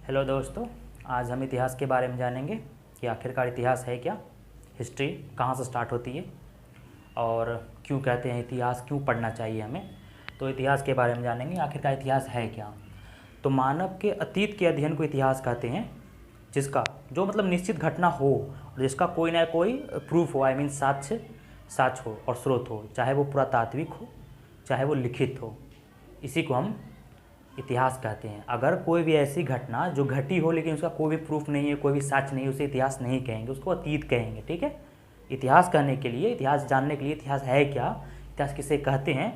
Hello दोस्तों, आज हम इतिहास के बारे में जानेंगे कि आखिरकार इतिहास है क्या, हिस्ट्री कहाँ से स्टार्ट होती है और क्यों कहते हैं इतिहास, क्यों पढ़ना चाहिए हमें। तो इतिहास के बारे में जानेंगे आखिरकार इतिहास है क्या। तो मानव के अतीत के अध्ययन को इतिहास कहते हैं, जिसका जो मतलब निश्चित घटना हो और जिसका कोई ना कोई प्रूफ हो, आई मीन साक्ष्य हो और स्रोत हो, चाहे वो पुरातात्विक हो चाहे वो लिखित हो, इसी को हम इतिहास कहते हैं। अगर कोई भी ऐसी घटना जो घटी हो लेकिन उसका कोई भी प्रूफ नहीं है, कोई भी साक्ष्य नहीं है, उसे इतिहास नहीं कहेंगे, उसको अतीत कहेंगे। ठीक है। इतिहास कहने के लिए, इतिहास जानने के लिए इतिहास है क्या, इतिहास किसे कहते हैं,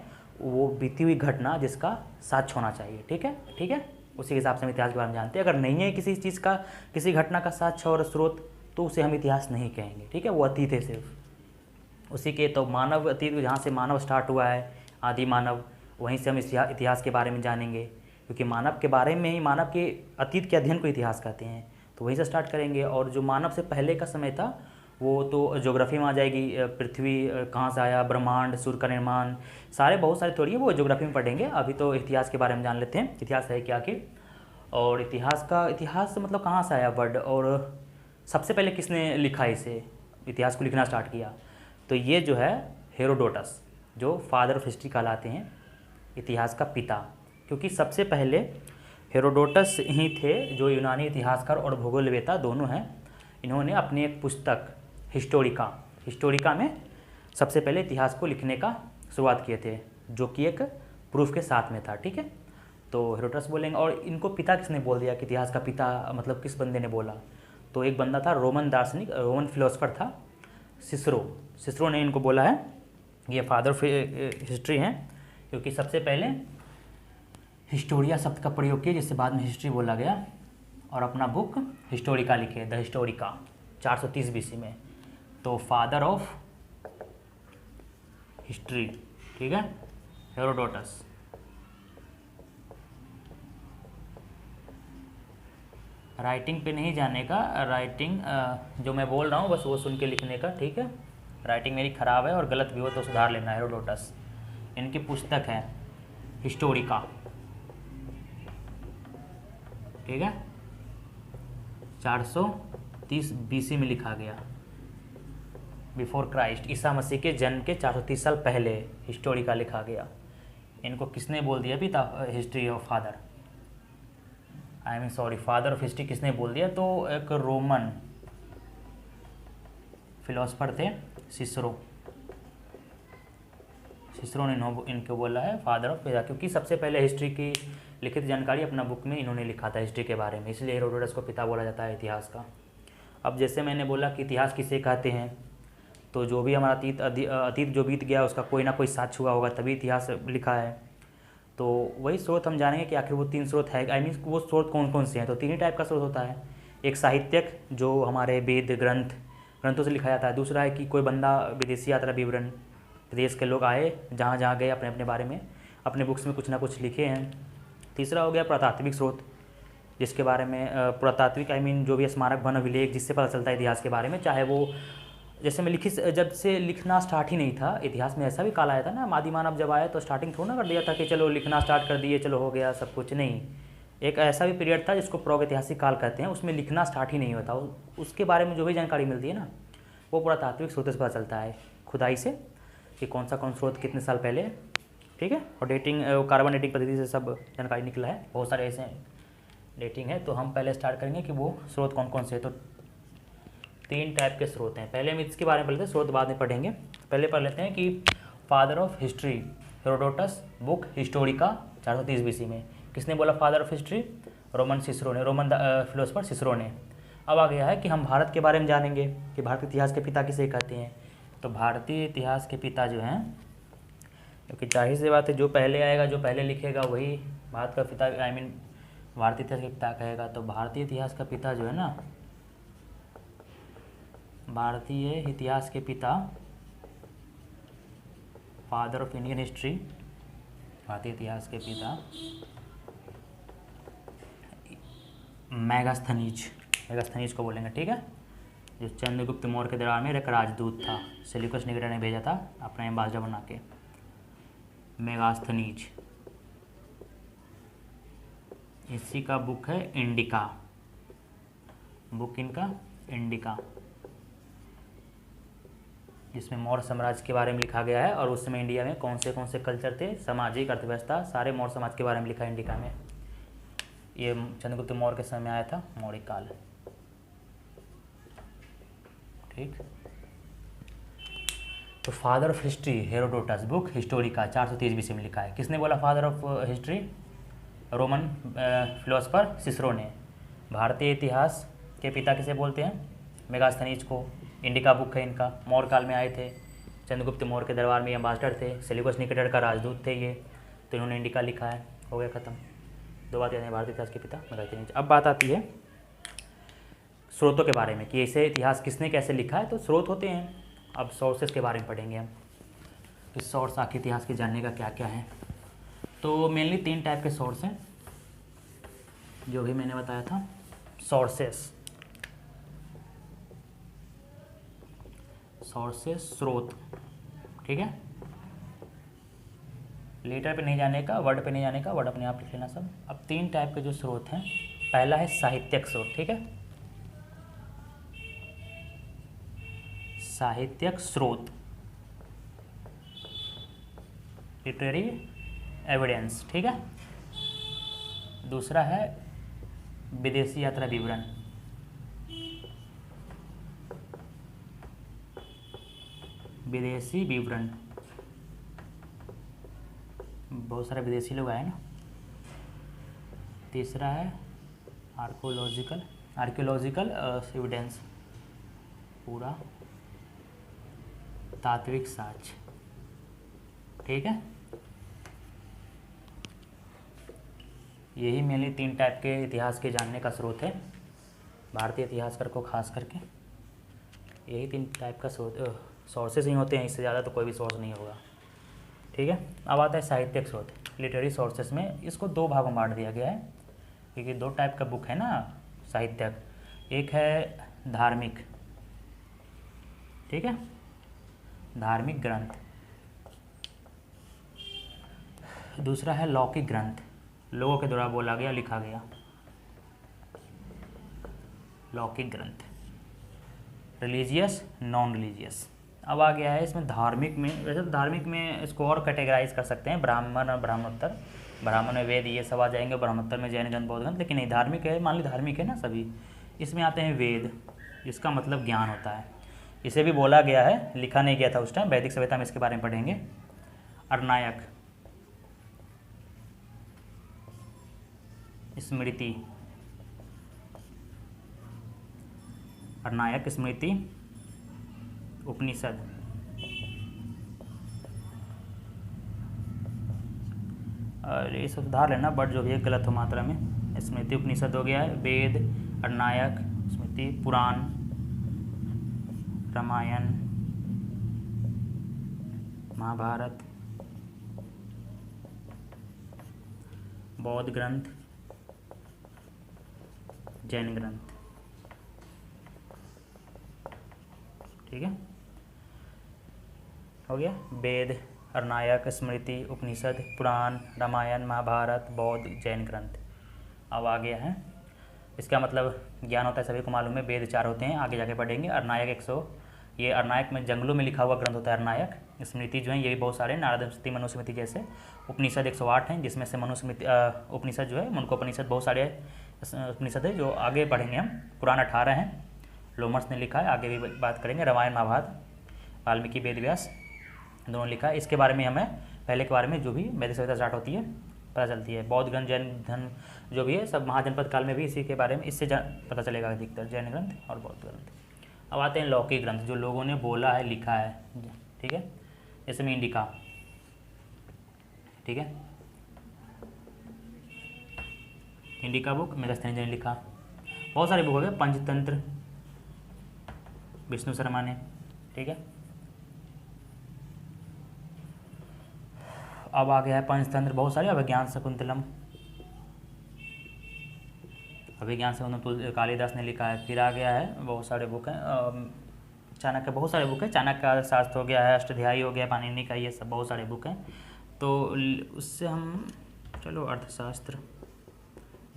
वो बीती हुई घटना जिसका साक्ष्य होना चाहिए। ठीक है, ठीक है। उसी हिसाब से हम इतिहास के बारे में जानते हैं। अगर नहीं है किसी चीज़ का, किसी घटना का साक्ष्य और स्रोत, तो उसे हम इतिहास नहीं कहेंगे। ठीक है, वो अतीत है सिर्फ। उसी के तो मानव अतीत, जहाँ से मानव स्टार्ट हुआ है, आदि मानव, वहीं से हम इतिहास के बारे में जानेंगे, क्योंकि मानव के बारे में ही, मानव के अतीत के अध्ययन को इतिहास कहते हैं। तो वहीं से स्टार्ट करेंगे। और जो मानव से पहले का समय था वो तो ज्योग्राफी में आ जाएगी। पृथ्वी कहाँ से आया, ब्रह्मांड, सूर्य का निर्माण, बहुत सारी थ्योरी है, वो ज्योग्राफी में पढ़ेंगे। अभी तो इतिहास के बारे में जान लेते हैं, इतिहास है क्या आखिर। और इतिहास मतलब कहाँ से आया वर्ड, और सबसे पहले किसने लिखा इसे, इतिहास को लिखना स्टार्ट किया। तो ये जो है हेरोडोटस, जो फादर ऑफ हिस्ट्री कहलाते हैं, इतिहास का पिता। क्योंकि सबसे पहले हेरोडोटस ही थे, जो यूनानी इतिहासकार और भूगोलवेता दोनों हैं। इन्होंने अपनी एक पुस्तक हिस्टोरिका में सबसे पहले इतिहास को लिखने का शुरुआत किए थे, जो कि एक प्रूफ के साथ में था। ठीक है, तो हेरोडोटस बोलेंगे। और इनको पिता किसने बोल दिया कि इतिहास का पिता, मतलब किस बंदे ने बोला, तो एक बंदा था, रोमन दार्शनिक, रोमन फिलोसफर था, सिसरो ने इनको बोला है, ये फादर ऑफ हिस्ट्री हैं। क्योंकि सबसे पहले हिस्टोरिया शब्द का प्रयोग किया, जिससे बाद में हिस्ट्री बोला गया, और अपना बुक हिस्टोरिका लिखे, द हिस्टोरिका, 430 बीसी में। तो फादर ऑफ हिस्ट्री, ठीक है, हेरोडोटस। राइटिंग पे नहीं जाने का, राइटिंग जो मैं बोल रहा हूँ बस वो सुन के लिखने का। ठीक है, राइटिंग मेरी ख़राब है और गलत भी हो तो सुधार लेना। हेरोडोटस, इनकी पुस्तक है हिस्टोरिका। ठीक है, 430 बीसी में लिखा गया, बिफोर क्राइस्ट, ईसा मसीह के जन्म के 430 साल पहले हिस्टोरिका लिखा गया। इनको किसने बोल दिया पिता, history of father, father of history किसने बोल दिया, तो एक रोमन फिलोसफर थे, सिसरो ने इनको बोला है फादर ऑफ पिता, क्योंकि सबसे पहले हिस्ट्री की लिखित जानकारी अपना बुक में इन्होंने लिखा था हिस्ट्री के बारे में, इसलिए हेरोडोटस को पिता बोला जाता है इतिहास का। अब जैसे मैंने बोला कि इतिहास किसे कहते हैं, तो जो भी हमारा अतीत जो बीत गया उसका कोई ना कोई साक्ष्य हुआ होगा, तभी इतिहास लिखा है। तो वही स्रोत हम जानेंगे कि आखिर वो 3 स्रोत है, आई मीन वो स्रोत कौन कौन से हैं। तो 3 ही टाइप का स्रोत होता है। एक साहित्यक, जो हमारे वेद ग्रंथों से लिखा जाता है। दूसरा है कि कोई बंदा विदेशी यात्रा विवरण, विदेश के लोग आए, जहाँ जहाँ गए, अपने अपने बारे में अपने बुक्स में कुछ ना कुछ लिखे हैं। तीसरा हो गया पुरातात्विक स्रोत, जिसके बारे में पुरातात्विक आई मीन जो भी स्मारक वन अभिलेख, जिससे पता चलता है इतिहास के बारे में। चाहे वो जैसे मैं जब से लिखना स्टार्ट ही नहीं था, इतिहास में ऐसा भी काल आया था ना, आदि मानव जब आया तो स्टार्टिंग थोड़ा ना कर दिया था कि चलो लिखना स्टार्ट कर दिए, चलो हो गया सब कुछ, नहीं। एक ऐसा भी पीरियड था जिसको प्रागैतिहासिक काल कहते हैं, उसमें लिखना स्टार्ट ही नहीं हुआ था। उसके बारे में जो भी जानकारी मिलती है ना, वो पुरातात्विक स्रोत से पता चलता है, खुदाई से, कि कौन स्रोत कितने साल पहले। ठीक है, और डेटिंग, कार्बन डेटिंग पद्धति से सब जानकारी निकला है, बहुत सारे ऐसे डेटिंग है। तो हम पहले स्टार्ट करेंगे कि वो स्रोत कौन कौन से हैं। तो 3 टाइप के स्रोत हैं। पहले हम इसके बारे में पढ़ लेते हैं, स्रोत बाद में पढ़ेंगे। पहले पढ़ लेते हैं कि father of history, Herodotus, book Historica, 430 BC में। किसने बोला father of history, Roman philosopher Cicero ने। अब आ गया है कि हम भारत के बारे में जानेंगे कि भारतीय इतिहास के पिता किसे कहते हैं। तो भारतीय इतिहास के पिता जो हैं, क्योंकि जाहिर सी बात है, जो पहले आएगा, जो पहले लिखेगा, वही भारत का पिता, आई मीन भारतीय इतिहास के पिता कहेगा। तो भारतीय इतिहास का पिता जो है ना, भारतीय इतिहास के पिता, फादर ऑफ इंडियन हिस्ट्री, भारतीय इतिहास के पिता मेगास्थनीज को बोलेंगे। ठीक है, जो चंद्रगुप्त मौर्य के दरबार में एक राजदूत था, सेल्यूकस निकेटर ने भेजा था अपना एम्बेसडर बना के, मेगास्थनीज। इसी का बुक है इंडिका, बुक इनका इंडिका, जिसमें मौर्य साम्राज्य के बारे में लिखा गया है और उस समय इंडिया में कौन से कल्चर थे, सामाजिक अर्थव्यवस्था, सारे मौर्य समाज के बारे में लिखा है इंडिका में। ये चंद्रगुप्त मौर्य के समय में आया था, मौर्य काल। ठीक, तो father of history Herodotus, book Historica 430 BC में लिखा है। किसने बोला father of history? Roman philosopher Cicero ने। भारतीय इतिहास के पिता किसे बोलते हैं? मेगास्थनीज को। इंडिका बुक है इनका, मौर्य काल में आए थे, चंद्रगुप्त मौर्य के दरबार में एम्बेसडर थे, सेल्यूकस निकेटर का राजदूत थे ये, तो इन्होंने इंडिका लिखा है। हो गया ख़त्म, 2 बात याद है, भारतीय इतिहास के पिता मेगास्थनीज। अब बात आती है स्रोतों के बारे में कि इसे इतिहास किसने कैसे लिखा है। तो स्रोत होते हैं, अब सोर्सेस के बारे में पढ़ेंगे हम कि सोर्स आखिर इतिहास के जानने का क्या क्या है। तो मेनली 3 टाइप के सोर्स हैं, जो भी मैंने बताया था। सोर्सेस, स्रोत, ठीक है। लेटर पे नहीं जाने का, वर्ड पे नहीं जाने का, वर्ड अपने आप लिख लेना सब। अब 3 टाइप के जो स्रोत हैं, पहला है साहित्यक स्रोत, ठीक है, साहित्यक स्रोत, लिटरेरी एविडेंस, ठीक है। दूसरा है विदेशी यात्रा विवरण, विदेशी विवरण, बहुत सारे विदेशी लोग आए ना। तीसरा है आर्कियोलॉजिकल एविडेंस, पूरा तात्विक साक्ष्य, ठीक है। यही मेनली 3 टाइप के इतिहास के जानने का स्रोत है, भारतीय इतिहासकार को खास करके यही 3 टाइप का सोर्सेस ही होते हैं, इससे ज़्यादा तो कोई भी सोर्स नहीं होगा, ठीक है। अब आता है साहित्यिक स्रोत, लिटरेरी सोर्सेस में इसको 2 भागों में बांट दिया गया है, क्योंकि 2 टाइप का बुक है ना साहित्यिक, एक है धार्मिक, ठीक है, धार्मिक ग्रंथ, दूसरा है लौकिक ग्रंथ, लोगों के द्वारा बोला गया लिखा गया, लौकिक ग्रंथ, रिलीजियस नॉन रिलीजियस। अब आ गया है इसमें धार्मिक में, वैसे तो धार्मिक में इसको और कैटेगराइज कर सकते हैं, ब्राह्मण और ब्राह्मणोत्तर, ब्राह्मण में वेद ये सब आ जाएंगे, ब्राह्मणोत्तर में जैन ग्रंथ बौद्ध ग्रंथ, लेकिन नहीं धार्मिक है, मान ली धार्मिक है ना सभी, इसमें आते हैं वेद, जिसका मतलब ज्ञान होता है, इसे भी बोला गया है, लिखा नहीं गया था उस टाइम, वैदिक सभ्यता में इसके बारे में पढ़ेंगे। अर्नायक, स्मृति, अर्नायक स्मृति, उपनिषद, और ये सब सुधार लेना, बट जो भी है गलत हो मात्रा में। स्मृति उपनिषद हो गया है, वेद, अर्नायक, स्मृति, पुराण, रामायण, महाभारत, बौद्ध ग्रंथ, जैन ग्रंथ, ठीक है, हो गया वेद, अर्नायक, स्मृति, उपनिषद, पुराण, रामायण, महाभारत, बौद्ध, जैन ग्रंथ। अब आ गया है, इसका मतलब ज्ञान होता है, सभी को मालूम है, वेद 4 होते हैं, आगे जाके पढ़ेंगे। अर्नायक 100, ये अर्नायक में जंगलों में लिखा हुआ ग्रंथ होता है अर्नायक। स्मृति जो है ये भी बहुत सारे, नारद स्मृति, मनुस्मृति जैसे। उपनिषद 108 हैं, जिसमें से मनुस्मृति उपनिषद जो है, मुंडकोपनिषद, बहुत सारे उपनिषद है जो आगे पढ़ेंगे हम। पुराण 18 हैं, लोमर्स ने लिखा है, आगे भी बात करेंगे। रामायण महाभारत वाल्मीकि वेद व्यास दोनों लिखा है, इसके बारे में हमें पहले के बारे में जो भी वैदिक सभ्यता स्टार्ट होती है पता चलती है। बौद्ध ग्रंथ, जैन ग्रंथ जो भी है सब महाजनपद काल में भी इसी के बारे में, इससे पता चलेगा अधिकतर, जैन ग्रंथ और बौद्ध ग्रंथ। अब आते हैं लौकिक ग्रंथ, जो लोगों ने बोला है, लिखा है, ठीक है, जैसे में इंडिका, ठीक है, इंडिका बुक मेगास्थनीज ने लिखा। बहुत सारे बुक हो गए, पंचतंत्र विष्णु शर्मा ने, ठीक है। अब आ गया है पंचतंत्र, बहुत सारे, अभिज्ञान शकुंतलम, अभिज्ञान शकुंतलम कालिदास ने लिखा है। फिर आ गया है बहुत सारे बुक हैं, चाणक्य, बहुत सारे बुक हैं, चाणक्य का शास्त्र हो गया है, अष्टाध्यायी हो गया, पाणिनि का, ये सब बहुत सारे बुक हैं। तो उससे हम चलो अर्थशास्त्र,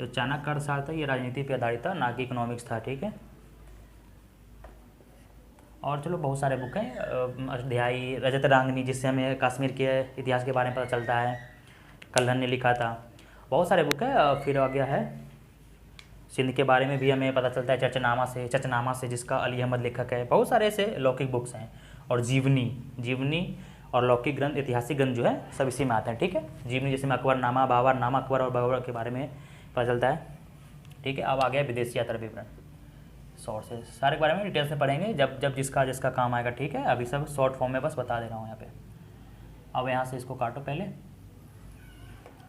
जो चाणक्य का अर्थशास्त्र था ये राजनीति पे आधारित था, ना कि इकोनॉमिक्स था, ठीक है। और चलो बहुत सारे बुक हैं, अध्यायी, रजत रांगनी, जिससे हमें कश्मीर के इतिहास के बारे में पता चलता है, कल्हण ने लिखा था। बहुत सारे बुक है। फिर आ गया है सिंध के बारे में भी हमें पता चलता है चचनामा से जिसका अली अहमद लेखक है। बहुत सारे ऐसे लौकिक बुक्स हैं। और जीवनी और लौकिक ग्रंथ, ऐतिहासिक ग्रंथ जो है सब इसी में आते हैं, ठीक है। जीवनी जैसे में अकबरनामा, बाबरनामा, अकबर और बाबर के बारे में पता चलता है, ठीक है। अब आ गया विदेशी यात्रा विवरण, शॉर्ट से सारे के बारे में डिटेल से पढ़ेंगे जब जिसका काम आएगा, ठीक है। अभी सब शॉर्ट फॉर्म में बस बता दे रहा हूँ यहाँ पे। अब यहाँ से इसको काटो पहले,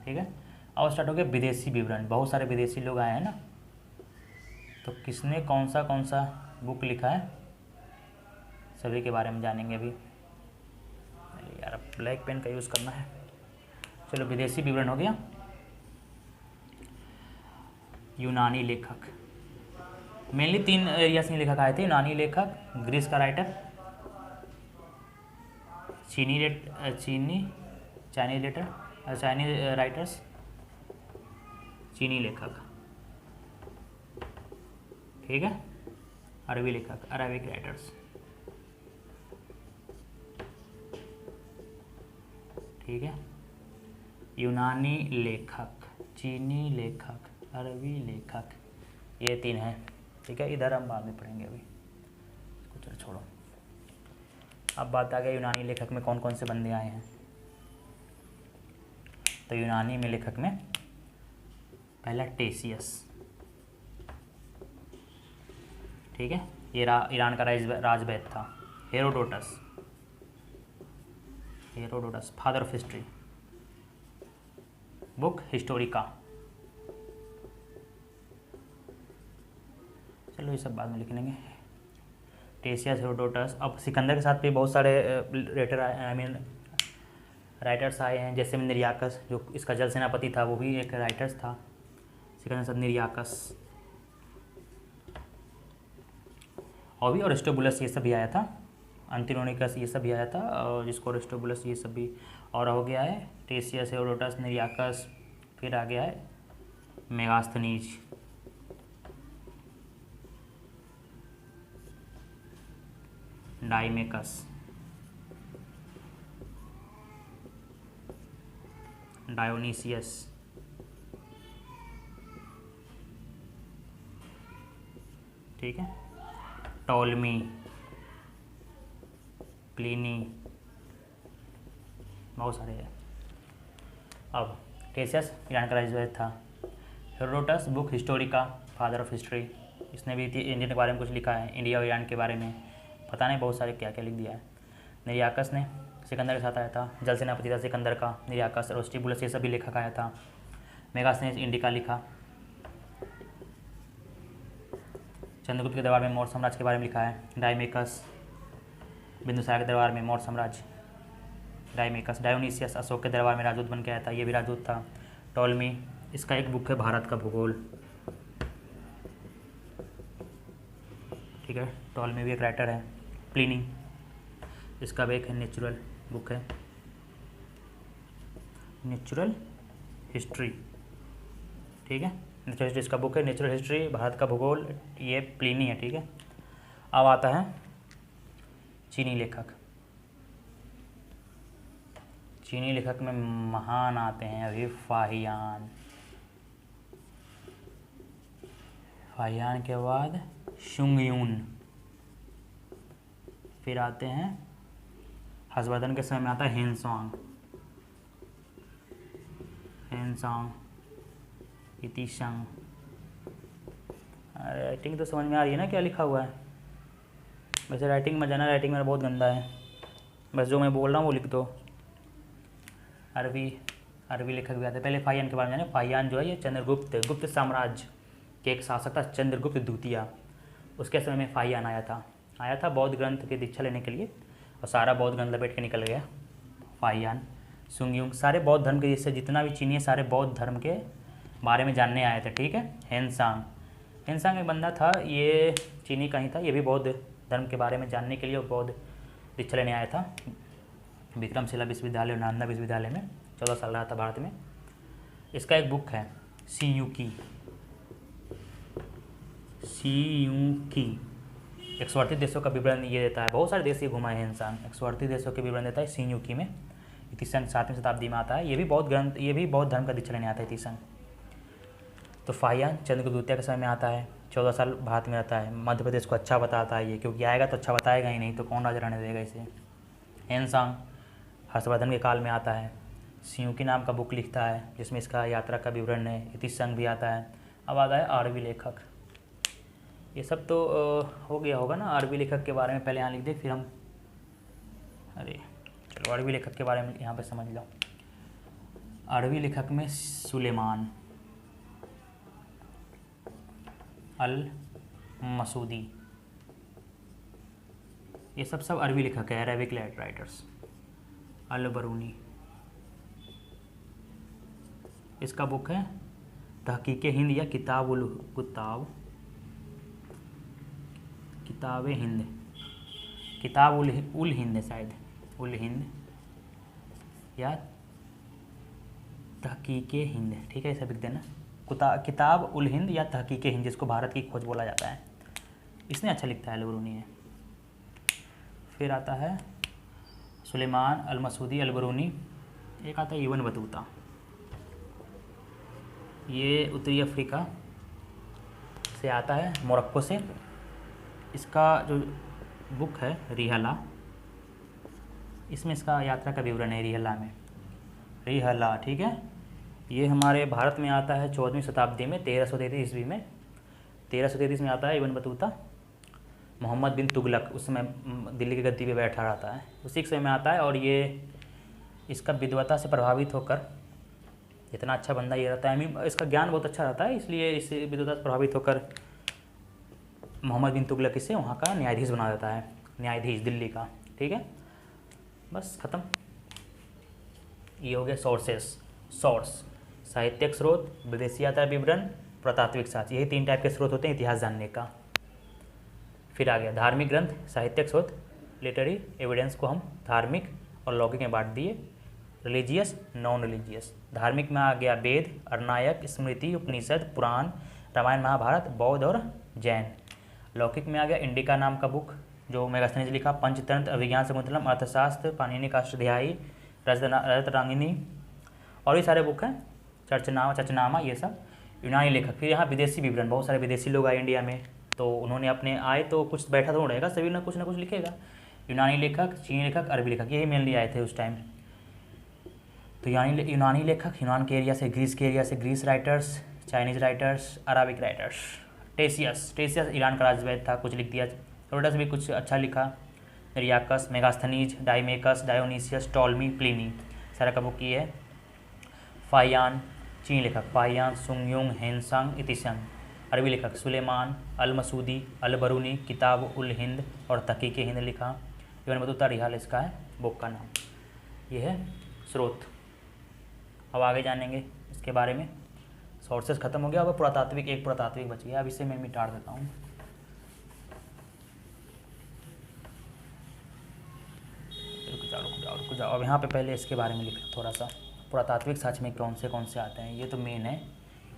ठीक है। अब स्टार्ट हो गया विदेशी विवरण। बहुत सारे विदेशी लोग आए हैं ना, तो किसने कौन सा बुक लिखा है सभी के बारे में जानेंगे अभी। यार अब ब्लैक पेन का यूज़ करना है। चलो विदेशी विवरण हो गया। यूनानी लेखक, मेनली 3 एरिया से लेखक आए थे। यूनानी लेखक, ग्रीस का राइटर, चाइनीज राइटर्स, चीनी लेखक, ठीक है। अरबी लेखक, अरबिक राइटर्स, ठीक है। यूनानी लेखक, चीनी लेखक, अरबी लेखक, ये 3 हैं, ठीक है। इधर हम बाद में पढ़ेंगे, अभी कुछ छोड़ो। अब बात आ गया यूनानी लेखक में कौन कौन से बंदे आए हैं। तो यूनानी में लेखक में पहला टेसियस, ठीक है, ये ईरान का राजवैद्य था। Herodotus, father of history, book Historica. चलो ये सब बाद में लिख लेंगे। टेसियस, हेरोडोटस। अब सिकंदर के साथ भी बहुत सारे राइटर्स आए हैं, जैसे निर्याकस, जो इसका जल सेनापति था, वो भी एक राइटर्स था सिकंदर के साथ, निर्याकस। और भी अरिस्टोबुलस, ये सब भी आया था। अंतिनोनिकस, ये सब भी आया था, और जिसको अरिस्टोबुलस, ये सब भी। और हो गया है टेसियस, हेरोडोटस, निर्याकस। फिर आ गया है मेगास्थनीज, डाइमेकस, डायोनीसियस, ठीक है, टॉलमी, प्लिनी, बहुत सारे हैं। अब टेसियस ईरान का राजवैद्य था। Herodotus, book Historica, father of history, इसने भी इंडियन के बारे में कुछ लिखा है, इंडिया और ईरान के बारे में पता नहीं बहुत सारे क्या क्या लिख दिया है। निर्याकस ने सिकंदर के साथ आया था, जल सेनापति था सिकंदर का। निर्याकस, अरिस्टोबुलस, ये सभी लेखक आया था। मेगास्थनीज इंडिका लिखा। चंद्रगुप्त के दरबार में मौर्य साम्राज्य के बारे में लिखा है। डायमेकस, बिंदुसार के दरबार में मौर्य साम्राज्य, डायमेकस। डायोनीसियस, अशोक के दरबार में राजदूत बन के आया था, ये भी राजदूत था। टॉलमी, इसका एक बुक है भारत का भूगोल, ठीक है। टॉलमी भी एक राइटर है। प्लिनी, इसका भी एक है नेचुरल बुक है, नेचुरल हिस्ट्री, ठीक है। नेचुरल हिस्ट्री इसका बुक है, नेचुरल हिस्ट्री, भारत का भूगोल, ये प्लिनी है, ठीक है। अब आता है चीनी लेखक। चीनी लेखक में महान आते हैं अभी फाहियान, फाहियान के बाद शुंगयून, फिर आते हैं हर्षवर्धन के समय में आता है हेनसोंग, इतिशंग। राइटिंग तो समझ में आ रही है ना क्या लिखा हुआ है। वैसे राइटिंग में जाना, राइटिंग मेरा बहुत गंदा है, बस जो मैं बोल रहा हूँ वो लिख दो। अरबी लेखक भी आते हैं। पहले फाहियान के बारे में जाने। फाहियान जो है ये गुप्त साम्राज्य के एक शासक था, चंद्रगुप्त द्वितीय। उसके समय में फाहियान आया था बौद्ध ग्रंथ की दीक्षा लेने के लिए, और सारा बौद्ध ग्रंथ लपेट के निकल गया फाहियान। सुंगयुंग, सारे बौद्ध धर्म के, जिससे जितना भी चीनी है सारे बौद्ध धर्म के बारे में जानने आए थे, ठीक है। हेनसांग एक बंदा था, ये चीनी का ही था, ये भी बौद्ध धर्म के बारे में जानने के लिए और बौद्ध दीक्षा लेने आया था विक्रमशिला विश्वविद्यालय और नालंदा विश्वविद्यालय में। 14 साल रहा था भारत में। इसका एक बुक है सियूकी, सियूकी। 138 देशों का विवरण ये देता है, बहुत सारे देश ये घुमाए हैं इंसान, 138 देशों के विवरण देता है सियूकी में। इतिसन 7वीं शताब्दी में आता है, ये भी बौद्ध ग्रंथ, ये भी बौद्ध धर्म का दीक्षा लेने आता है इतिसन। तो फाहियान चंद्रगुप्त द्वितीय के समय में आता है, 14 साल भारत में रहता है, मध्य प्रदेश को अच्छा बताता है ये, क्योंकि आएगा तो अच्छा बताएगा ही नहीं तो कौन राजा रहने देगा इसे। हेनसांग हर्षवर्धन के काल में आता है, सियूकी नाम का बुक लिखता है जिसमें इसका यात्रा का विवरण है, इतिसंग भी आता है। अब आता है आरवी लेखक, ये सब तो हो गया होगा ना। आरवी लेखक के बारे में पहले यहाँ लिख दे, फिर हम चलो आरवी लेखक के बारे में यहाँ पे समझ लो। आरवी लेखक में सुलेमान अल मसूदी, ये सब अरबी लेखक है, अरेबिक राइटर्स। अल बरूनी, इसका बुक है तहकीक हिंद या किताब हिंद, किताब उल हिंद है शायद, उल हिंद या तहकीक हिंद, ठीक है, ऐसा लिख देना, किताब उल हिंद या तहकीक हिंद, जिसको भारत की खोज बोला जाता है। इसने अच्छा लिखता है अल बरूनी है। फिर आता है सुलेमान अल मसूदी अल बरूनी, एक आता है इब्न बतूता, ये उत्तरी अफ्रीका से आता है, मोरक्को से। इसका जो बुक है रिहला, इसमें इसका यात्रा का विवरण है रिहला में, रिहला, ठीक है। ये हमारे भारत में आता है 14वीं शताब्दी में, 1333 ईस्वी में, 1333 में आता है इब्न बतूता। मोहम्मद बिन तुगलक उस समय दिल्ली की गद्दी पे बैठा रहता है, उसी समय में आता है। और ये इसका विद्वता से प्रभावित होकर, इतना अच्छा बंदा ये रहता है, इसका ज्ञान बहुत अच्छा रहता है, इसलिए इस विद्वता से प्रभावित होकर मोहम्मद बिन तुगलक इसे वहाँ का न्यायाधीश बना देता है, न्यायाधीश दिल्ली का, ठीक है। बस ख़त्म। ये हो गया सोर्स, साहित्यिक स्रोत, विदेशी यात्रा विवरण, पुरातात्विक साक्ष्य, यही 3 टाइप के स्रोत होते हैं इतिहास जानने का। फिर आ गया धार्मिक ग्रंथ, साहित्यिक स्रोत, लिटरेरी एविडेंस को हम धार्मिक और लौकिक में बांट दिए, रिलीजियस, नॉन रिलीजियस। धार्मिक में आ गया वेद, अरनायक, स्मृति, उपनिषद, पुराण, रामायण, महाभारत, बौद्ध और जैन। लौकिक में आ गया इंडिका नाम का बुक जो मेगास्थनीज लिखा, पंचतंत्र, अभिज्ञान शकुंतलम, अर्थशास्त्र, पाणिनि का अष्टाध्यायी, रजतरांगिनी, और भी सारे बुक हैं, चर्चनामा, ये सब यूनानी लेखक। फिर यहाँ विदेशी विवरण, बहुत सारे विदेशी लोग आए इंडिया में, तो उन्होंने अपने आए तो कुछ बैठा तो रहेगा, सभी ना कुछ लिखेगा। यूनानी लेखक, चीनी लेखक, अरबी लेखक, यही मेनली आए थे उस टाइम। तो यूनानी लेखक, यूनान के एरिया से, ग्रीस के एरिया से, Greece writers, Chinese writers, Arabic writers. Ctesias Iran का राजवैद्य था, कुछ लिख दिया। हेरोडोटस भी कुछ अच्छा लिखा। रियाकस, Megasthenes, Deimachus, Dionysius, Ptolemy, Pliny, सारा का बुक ये है। फाहियान चीनी लेखक, फाहियान, सुंगयुंग, हेनसांग, इतिसंग। अरबी लेखक सुलेमान अल मसूदी अल बरूनी, किताब उल हिंद और तहकीक हिंद लिखा। इब्न बतूता रिहाल इसका है बुक का नाम। ये है स्रोत। अब आगे जानेंगे इसके बारे में। सोर्सेस खत्म हो गया, अब पुरातात्विक, एक पुरातात्विक बच गया, अब इसे मैं मिटा देता हूँ। रुक जाओ। अब यहाँ पे पहले इसके बारे में लिख थोड़ा सा, पुरातात्विक साक्ष्य में कौन से आते हैं, ये तो मेन है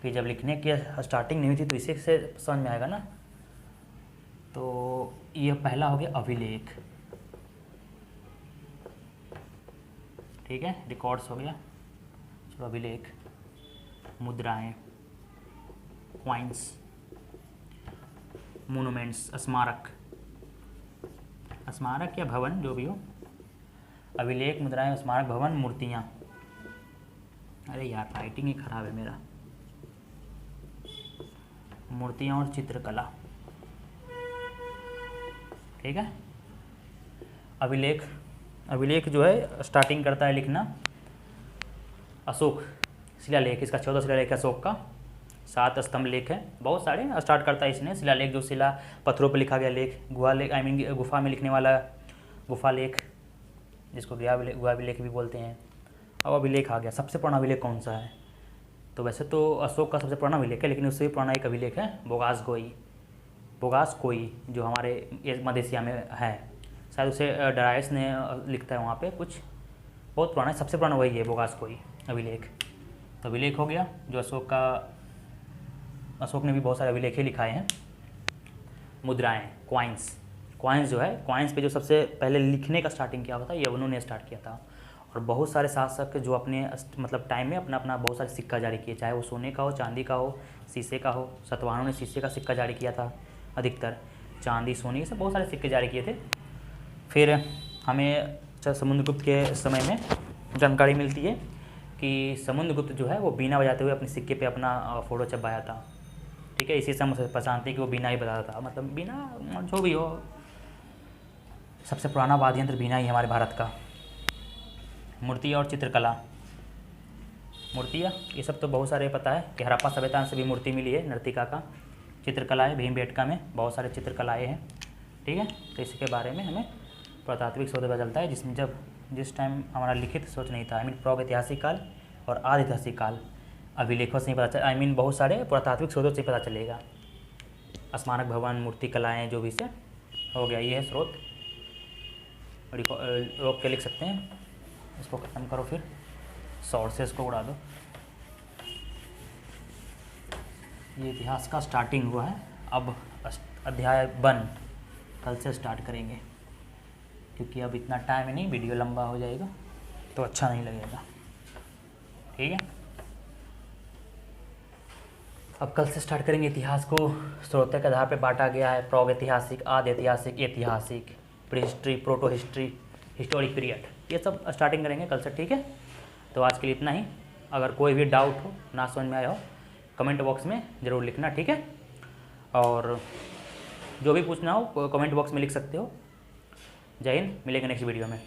कि जब लिखने की स्टार्टिंग नहीं हुई थी तो इसी से समझ में आएगा ना। तो ये पहला हो गया अभिलेख, ठीक है, रिकॉर्ड्स हो गया। चलो अभिलेख, मुद्राएं, क्वाइंस, मोनूमेंट्स, स्मारक या भवन जो भी हो। अभिलेख, मुद्राएं, स्मारक, भवन, मूर्तियाँ। अरे यार राइटिंग ही खराब है मेरा। मूर्तियाँ और चित्रकला, ठीक है। अभिलेख जो है स्टार्टिंग करता है लिखना अशोक शिलालेख, इसका 14 शिलालेख है अशोक का। 7 स्तंभ लेख है, बहुत सारे स्टार्ट करता है इसने। शिलालेख जो शिला पत्थरों पर लिखा गया लेख, गुफा में लिखने वाला गुफा लेख, जिसको गुहाभिलेख भी बोलते हैं। अब अभिलेख आ गया। सबसे पुराना अभिलेख कौन सा है? तो वैसे तो अशोक का सबसे पुराना अभिलेख है, लेकिन उससे भी पुराना एक अभिलेख है बोगास कोई, जो हमारे मध्य एशिया में है। शायद उसे डरायस ने लिखता है वहाँ पे कुछ, बहुत पुराना है। सबसे पुराना वही है बोगास कोई अभिलेख। तो अभिलेख हो गया जो अशोक ने भी बहुत सारे अभिलेख लिखाए हैं। मुद्राएं, कॉइन्स जो है, कॉइन्स पे जो सबसे पहले लिखने का स्टार्टिंग किया हुआ था यवनों ने स्टार्ट किया था। और बहुत सारे शासक जो अपने मतलब टाइम में अपना अपना बहुत सारे सिक्का जारी किए, चाहे वो सोने का हो, चांदी का हो, शीशे का हो। सातवाहनों ने शीशे का सिक्का जारी किया था अधिकतर, चांदी सोने ये सब बहुत सारे सिक्के जारी किए थे। फिर हमें समुद्रगुप्त के समय में जानकारी मिलती है कि समुद्रगुप्त जो है वो बीना बजाते हुए अपने सिक्के पे अपना फ़ोटो छपवाया था। ठीक है, इसी से हम पहचानते हैं कि वो बीना ही बजाता था, मतलब बीना जो भी हो, सबसे पुराना वाद्य यंत्र बीना ही है हमारे भारत का। मूर्तियाँ और चित्रकला, मूर्तियाँ ये सब तो बहुत सारे पता है कि हड़प्पा सभ्यता से भी मूर्ति मिली है नर्तिका का। चित्रकलाएँ भीमबेटका में बहुत सारे चित्रकलाएँ हैं। ठीक है, तो इसके बारे में हमें पुरातात्विक शोध पता चलता है, जिसमें जिस टाइम हमारा लिखित सोच नहीं था, प्रागैतिहासिक काल और आधैतिहासिक काल, अभिलेखों से ही पता चल, बहुत सारे पुरातात्विक शोधों से पता चलेगा। स्मारक भवन, मूर्ति कलाएँ जो भी से हो गया, ये है स्रोत। रोक के लिख सकते हैं, इसको ख़त्म करो, फिर सोर्सेस को उड़ा दो। ये इतिहास का स्टार्टिंग हुआ है। अब अध्याय 1 कल से स्टार्ट करेंगे, क्योंकि अब इतना टाइम नहीं, वीडियो लंबा हो जाएगा तो अच्छा नहीं लगेगा। ठीक है, अब कल से स्टार्ट करेंगे। इतिहास को स्रोत के आधार पर बांटा गया है, प्रागैतिहासिक, आदि ऐतिहासिक, ऐतिहासिक, pre-history, proto history, historic period, ये सब स्टार्टिंग करेंगे कल से। ठीक है, तो आज के लिए इतना ही। अगर कोई भी डाउट हो, ना समझ में आया हो, कमेंट बॉक्स में ज़रूर लिखना। ठीक है, और जो भी पूछना हो कमेंट बॉक्स में लिख सकते हो। जय हिंद, मिलेंगे नेक्स्ट वीडियो में।